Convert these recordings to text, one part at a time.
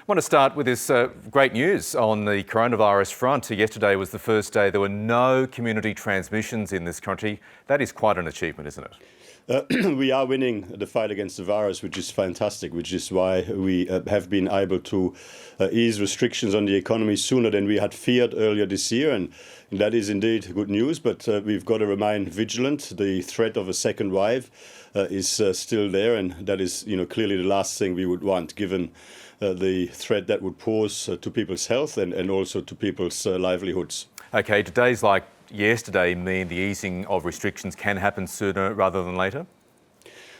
want to start with this great news on the coronavirus front. Yesterday was the first day there were no community transmissions in this country. That is quite an achievement, isn't it? We are winning the fight against the virus, which is fantastic, which is why we have been able to ease restrictions on the economy sooner than we had feared earlier this year. And that is indeed good news, but we've got to remain vigilant. The threat of a second wave is still there, and that is clearly the last thing we would want, given the threat that would pose to people's health and also to people's livelihoods. Okay, days like yesterday mean the easing of restrictions can happen sooner rather than later?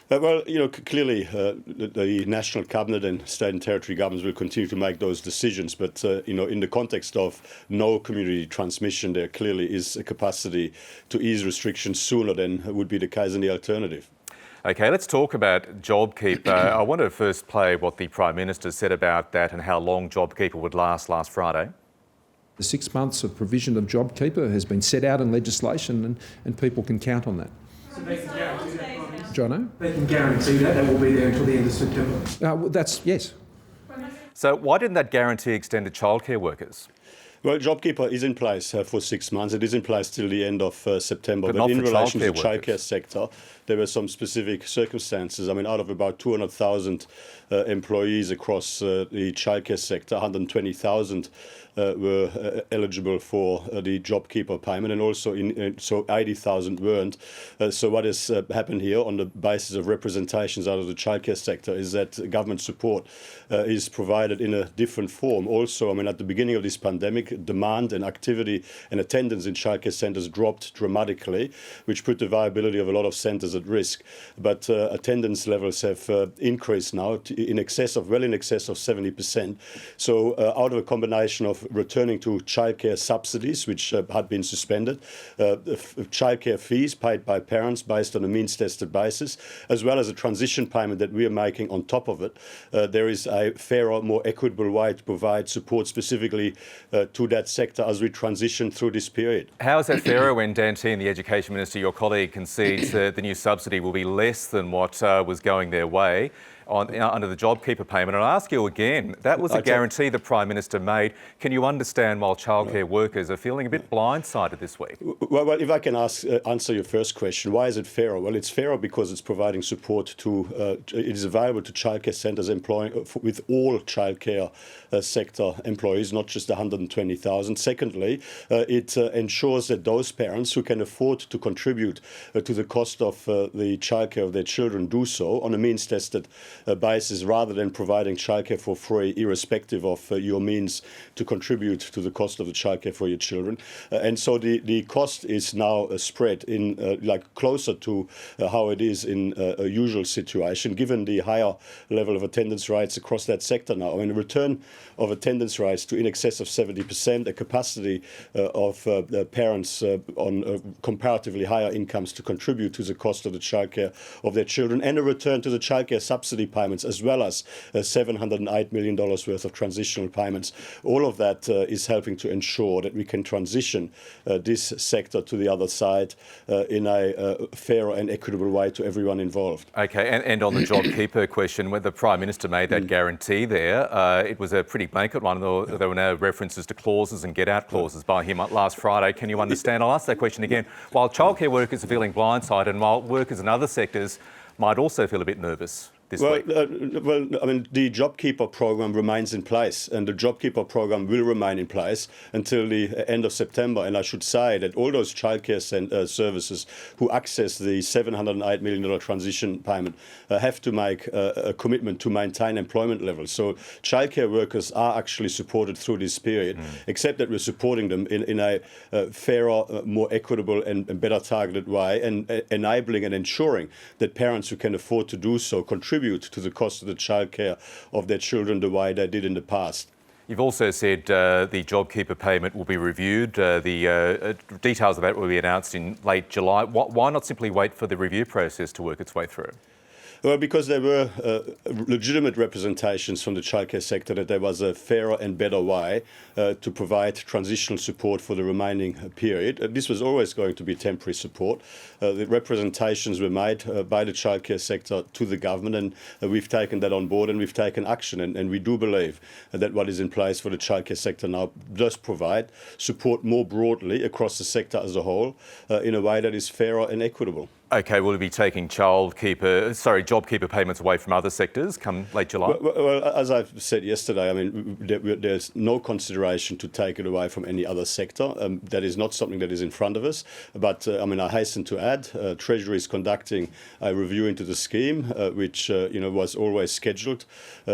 Clearly the National Cabinet and State and Territory governments will continue to make those decisions. But, in the context of no community transmission, there clearly is a capacity to ease restrictions sooner than would be the case in the alternative. Okay, let's talk about Jobkeeper. I want to first play what the Prime Minister said about that and how long Jobkeeper would last Friday. The 6 months of provision of Jobkeeper has been set out in legislation and people can count on that. So they can guarantee that? Jono? They can guarantee that will be there until the end of September? Yes. So why didn't that guarantee extend to childcare workers? Well, Jobkeeper is in place for 6 months. It is in place till the end of September. But in relation to the childcare childcare sector, there were some specific circumstances. I mean, out of about 200,000 employees across the childcare sector, 120,000 were eligible for the Jobkeeper payment, and also so 80,000 weren't. So what has happened here on the basis of representations out of the childcare sector is that government support is provided in a different form. Also, I mean, at the beginning of this pandemic, demand and activity and attendance in childcare centres dropped dramatically, which put the viability of a lot of centres at risk. But attendance levels have increased now in excess of 70%. So out of a combination of returning to childcare subsidies, which had been suspended, childcare fees paid by parents based on a means-tested basis, as well as a transition payment that we are making on top of it, there is a fairer, more equitable way to provide support specifically to that sector as we transition through this period. How is that fairer when didnt, the Education Minister, your colleague, concedes that the new subsidy will be less than what was going their way under the Jobkeeper payment? And I'll ask you again, that was a guarantee the Prime Minister made. Can you understand why childcare workers are feeling a bit blindsided this week? Well, if I can answer your first question, why is it fairer? Well, it's fairer because it's providing support to, it is available to childcare centres employing with all childcare sector employees, not just the 120,000. Secondly, it ensures that those parents who can afford to contribute to the cost of the childcare of their children do so on a means-tested basis, rather than providing childcare for free, irrespective of your means to contribute to the cost of the childcare for your children. And so the cost is now spread in closer to how it is in a usual situation, given the higher level of attendance rates across that sector now. I mean, a return of attendance rates to in excess of 70%, a capacity of parents on comparatively higher incomes to contribute to the cost of the childcare of their children, and a return to the childcare subsidy payments, as well as $708 million worth of transitional payments. All of that is helping to ensure that we can transition this sector to the other side in a fairer and equitable way to everyone involved. Okay, and on the Jobkeeper question, when the Prime Minister made that guarantee there, it was a pretty blanket one. There were no references to clauses and get-out clauses by him last Friday. Can you understand? I'll ask that question again. While childcare workers are feeling blindsided, and while workers in other sectors might also feel a bit nervous this week? The Jobkeeper program remains in place, and the Jobkeeper program will remain in place until the end of September. And I should say that all those childcare services who access the $708 million transition payment have to make a commitment to maintain employment levels. So childcare workers are actually supported through this period, except that we're supporting them in a fairer, more equitable and better targeted way, and enabling and ensuring that parents who can afford to do so contribute to the cost of the childcare of their children the way they did in the past. You've also said the Jobkeeper payment will be reviewed. The details of that will be announced in late July. Why not simply wait for the review process to work its way through? Well, because there were legitimate representations from the childcare sector that there was a fairer and better way to provide transitional support for the remaining period. This was always going to be temporary support. The representations were made by the childcare sector to the government, and we've taken that on board and we've taken action. And we do believe that what is in place for the childcare sector now does provide support more broadly across the sector as a whole in a way that is fairer and equitable. Okay, will we be taking JobKeeper payments away from other sectors come late July? Well, as I've said yesterday, I mean, there's no consideration to take it away from any other sector. That is not something that is in front of us. But I hasten to add, Treasury is conducting a review into the scheme, which was always scheduled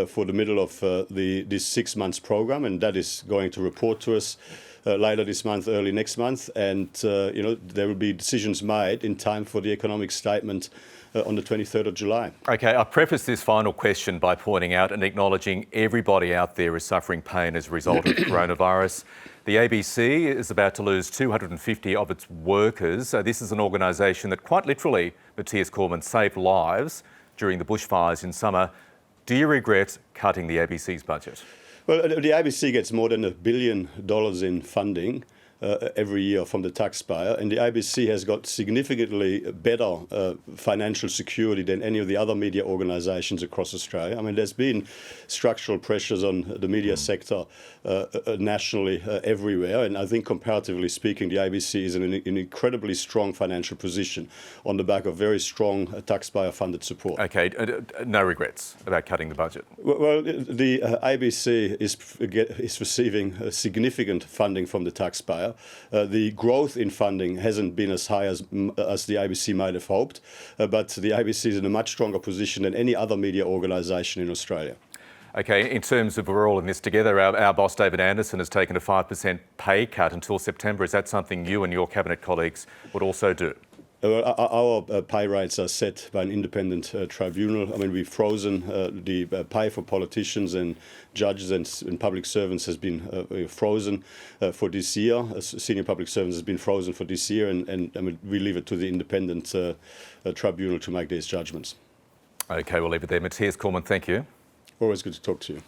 for the middle of this 6 months program, and that is going to report to us later this month, early next month, and there will be decisions made in time for the economic statement on the 23rd of July. Okay, I preface this final question by pointing out and acknowledging everybody out there is suffering pain as a result of coronavirus. The ABC is about to lose 250 of its workers. This is an organisation that quite literally, Mathias Cormann, saved lives during the bushfires in summer. Do you regret cutting the ABC's budget? Well, the ABC gets more than $1 billion in funding every year from the taxpayer, and the ABC has got significantly better financial security than any of the other media organisations across Australia. I mean, there's been structural pressures on the media sector nationally everywhere, and I think comparatively speaking, the ABC is in an incredibly strong financial position on the back of very strong taxpayer-funded support. Okay, no regrets about cutting the budget? Well, the ABC is receiving significant funding from the taxpayer. The growth in funding hasn't been as high as the ABC might have hoped, but the ABC is in a much stronger position than any other media organisation in Australia. Okay, in terms of we're all in this together, our boss David Anderson has taken a 5% pay cut until September. Is that something you and your cabinet colleagues would also do? Our pay rates are set by an independent tribunal. I mean, we've frozen the pay for politicians and judges and public servants has been frozen for this year. Senior public servants has been frozen for this year, and we leave it to the independent tribunal to make these judgments. Okay, we'll leave it there. Mathias Cormann, thank you. Always good to talk to you.